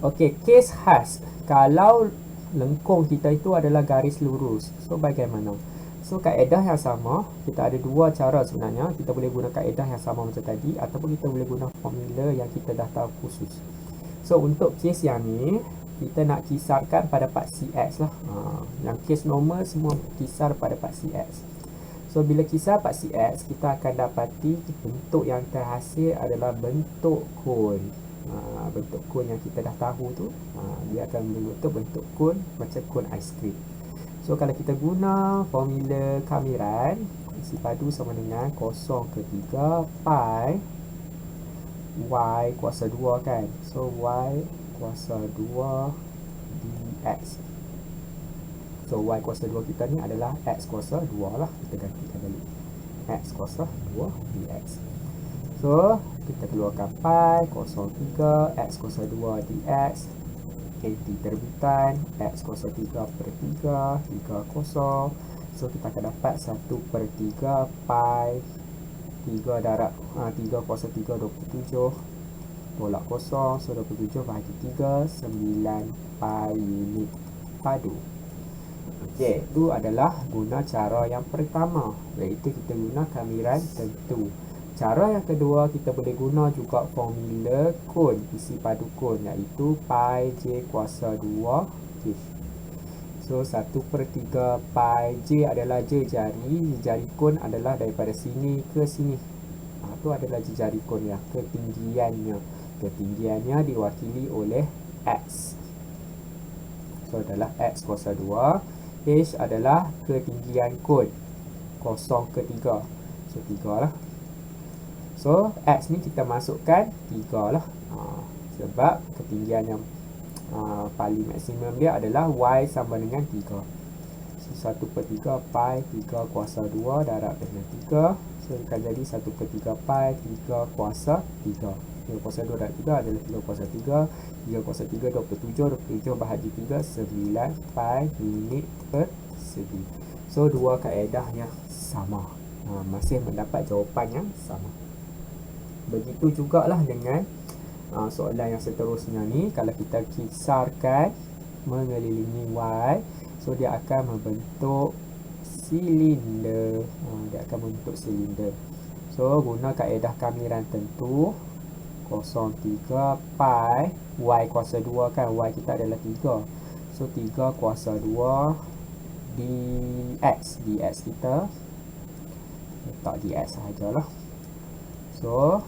Okey, kes khas. Kalau lengkung kita itu adalah garis lurus. So, bagaimana? So, kaedah yang sama, kita ada dua cara sebenarnya. Kita boleh guna kaedah yang sama macam tadi ataupun kita boleh guna formula yang kita dah tahu khusus. So, untuk kes yang ni, kita nak kisarkan pada part CX lah. Yang kes normal semua kisar pada part CX. So, bila kisar part CX, kita akan dapati bentuk yang terhasil adalah bentuk cone. Bentuk cone yang kita dah tahu tu, dia akan membentuk bentuk cone macam cone aiskrim. So, kalau kita guna formula kamiran, isi padu sama dengan 0/3 pi y kuasa 2 kan. So, y kuasa 2 dx. So, y kuasa 2 kita ni adalah x kuasa 2 lah. Kita gantikan balik. X kuasa 2 dx. So, kita keluarkan pi 0/3 x kuasa 2 dx. KT terbitan x kuasa 3/3 3 kosong. So, kita akan dapat 1/3 pi 3 darab 3 kuasa 3 27 tolak kosong. So, 27 bahagi 3 9 pi unit padu. Okey, itu adalah guna cara yang pertama, iaitu kita guna kamiran tentu. Cara yang kedua, kita boleh guna juga formula cone, isi padu cone, iaitu pi j kuasa 2 j. So, 1/3 pi j adalah jari cone adalah daripada sini ke sini. Itu adalah jari cone ya, ketinggiannya. Ketinggiannya diwakili oleh x. So, adalah x kuasa 2. H adalah ketinggian cone 0/3. So, 3 lah. So, X ni kita masukkan 3 lah. Sebab ketinggian yang paling maksimum dia adalah Y sama dengan 3. So, 1/3 pi 3 kuasa 2 darab dengan 3. So, akan jadi 1/3 pi 3 kuasa 3. 3 kuasa 2 darab 3 adalah 3 kuasa 3. 3 kuasa 3, 27. 27 bahagi 3, 9 pi unit persegi. So, dua kaedah yang sama. Masih mendapat jawapan yang sama. Begitu jugalah dengan soalan yang seterusnya ni. Kalau kita kisarkan mengelilingi Y, so dia akan membentuk silinder. So, guna kaedah kamiran tentu 0/3 pi Y kuasa 2 kan. Y kita adalah 3. So, 3 kuasa 2 dx. Dx kita letak dx sahajalah. So,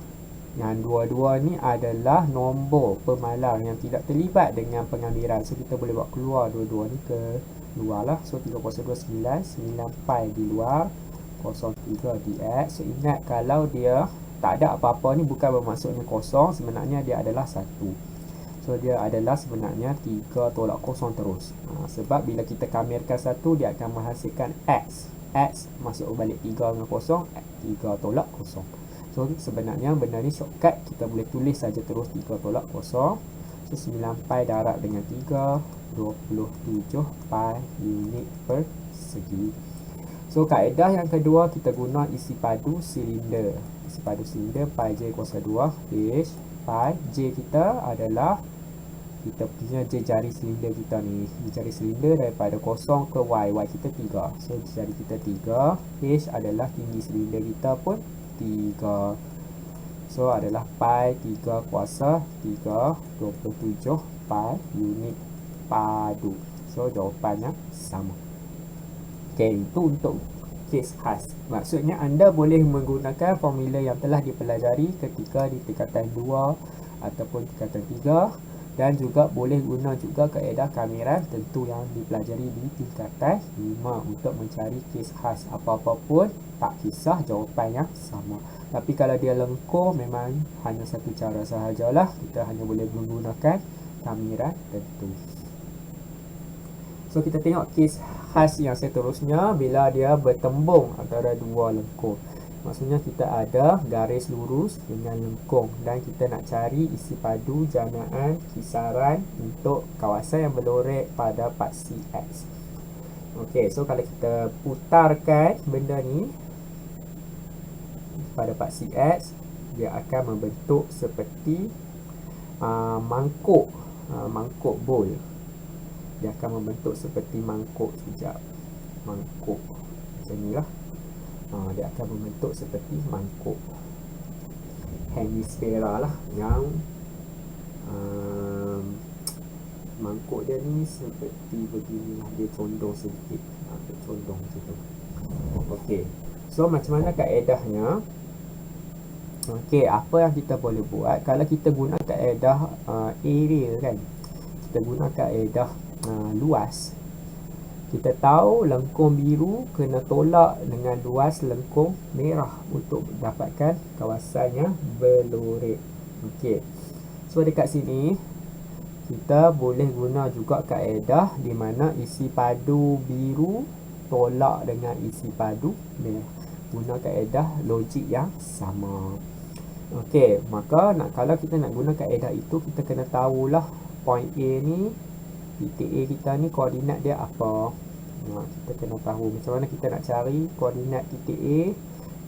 yang dua-dua ni adalah nombor pemalar yang tidak terlibat dengan pengambilan. So, kita boleh buat keluar dua-dua ni ke luar lah. So, 3 kuasa 2 9. 9 pi di luar 0/3 dx. So, ingat kalau dia tak ada apa-apa ni bukan bermaksudnya kosong. Sebenarnya dia adalah 1. So, dia adalah sebenarnya 3 tolak kosong terus. Sebab bila kita kamirkan 1, dia akan menghasilkan x. X masuk balik 3 dengan kosong, 3 tolak kosong. So, sebenarnya benda ni shortcut, kita boleh tulis saja terus 3 tolak kosong. So, 9 pi darab dengan 3, 27 pi unit persegi. So, kaedah yang kedua, kita guna isi padu silinder. Isi padu silinder pi j kuasa 2 H. Pi j kita adalah, kita punya jari silinder kita ni. Jari silinder daripada kosong ke Y. Y kita 3. So, jari kita 3. H adalah tinggi silinder kita pun 3. So, adalah pi 3 kuasa 3 27 pi unit padu. So, jawapannya sama. Okey, itu untuk kes khas. Maksudnya anda boleh menggunakan formula yang telah dipelajari ketika di tingkatan 2 ataupun tingkatan 3, dan juga boleh guna juga kaedah kamiran tentu yang dipelajari di tingkatan 5 untuk mencari kes khas. Apa-apa pun tak kisah, jawapan yang sama. Tapi kalau dia lengkung, memang hanya satu cara sahajalah. Kita hanya boleh menggunakan kamiran tentu. So, kita tengok kes khas yang seterusnya bila dia bertembung antara dua lengkung. Maksudnya kita ada garis lurus dengan lengkung dan kita nak cari isi padu jamaan kisaran untuk kawasan yang berlorek pada part CX. Okey, so kalau kita putarkan benda ni pada part CX, dia akan membentuk seperti mangkuk mangkuk bowl. Dia akan membentuk seperti mangkuk sekejap. Mangkuk macam ni lah. Dia akan membentuk seperti mangkuk hemisfera lah, yang mangkuk dia ni seperti begini lah. Dia condong sedikit, dia condong macam tu. Okey, so macam mana kaedahnya? Okey, apa yang kita boleh buat kalau kita guna kaedah area kan, kita guna kaedah luas. Kita tahu lengkung biru kena tolak dengan luas lengkung merah untuk dapatkan kawasan yang berlorek. Okey, so dekat sini kita boleh guna juga kaedah di mana isi padu biru tolak dengan isi padu merah. Guna kaedah logik yang sama. Okey, maka kalau kita nak guna kaedah itu, kita kena tahulah point A ni, titik A kita ni koordinat dia apa. Kita kena tahu macam mana kita nak cari koordinat titik A.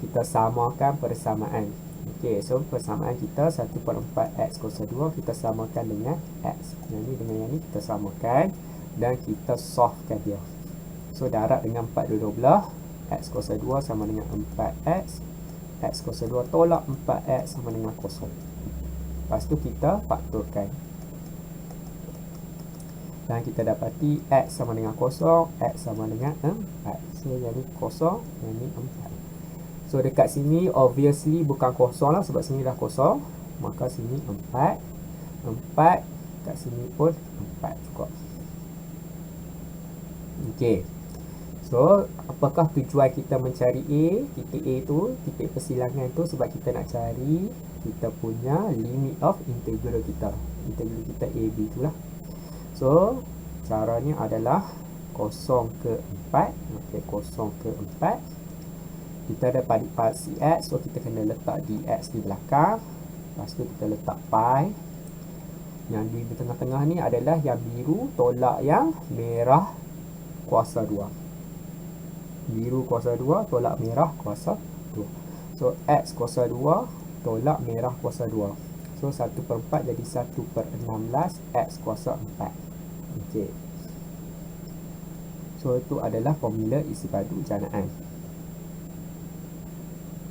Kita samakan persamaan. Okey, so persamaan kita 1/4 x kuasa 2 kita samakan dengan x. Yang ni dengan yang ni kita samakan dan kita solvekan dia. So darab dengan 4 dua belah, x kuasa 2 sama dengan 4x. X kuasa 2 tolak 4x sama dengan 0. Lepas tu kita faktorkan. Dan kita dapati x sama dengan 0, x sama dengan 4. So yang ni 0, yang ni 4. So dekat sini obviously bukan 0 lah, sebab sini dah 0. Maka sini 4. 4 kat sini pun 4 juga. Okey. So apakah tujuan kita mencari A? Titik A tu, titik persilangan tu, sebab kita nak cari kita punya limit of integral kita. Integral kita AB tu lah. So caranya adalah 0 ke 4. Okey, 0 ke 4. Kita ada parti x, so kita kena letak dx di belakang. Lepas tu kita letak pi. Yang di tengah-tengah ni adalah yang biru tolak yang merah kuasa 2. Biru kuasa 2 tolak merah kuasa 2. So x kuasa 2 tolak merah kuasa 2. So 1/4 jadi 1/16 x kuasa 4. Okey. So itu adalah formula isi padu janaan.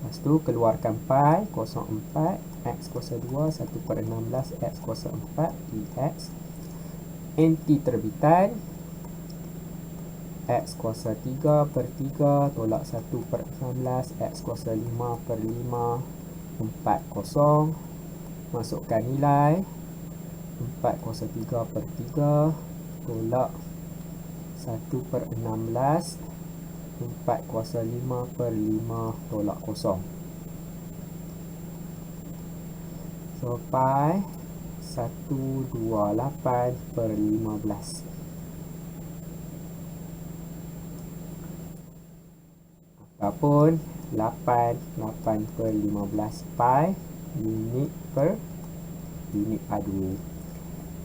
Lepas tu keluarkan pi 0/4 x kuasa 2 1/16 x kuasa 4 dx. Anti terbitan x kuasa 3/3 tolak 1/16 x kuasa 5/5 40. Masukkan nilai 4 kuasa 3/3 tolak 1/16 4 kuasa 5/5 tolak 0. So pi 128/15. Ataupun 8/15 pi unit per unit padu.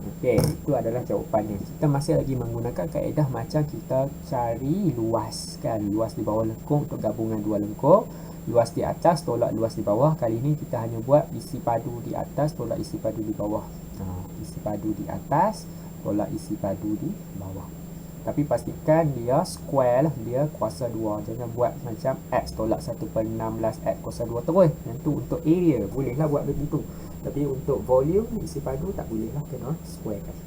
Okey, itu adalah jawapannya. Kita masih lagi menggunakan kaedah macam kita cari luas kan. Luas di bawah lengkung untuk gabungan dua lengkung. Luas di atas tolak luas di bawah. Kali ini kita hanya buat isi padu di atas tolak isi padu di bawah. Isi padu di atas tolak isi padu di bawah. Tapi pastikan dia square lah, dia kuasa 2. Jangan buat macam x tolak 1/16 x kuasa 2 terus. Yang tu untuk area bolehlah buat begitu. Tapi untuk volume isi padu tak boleh lah, kena square kan.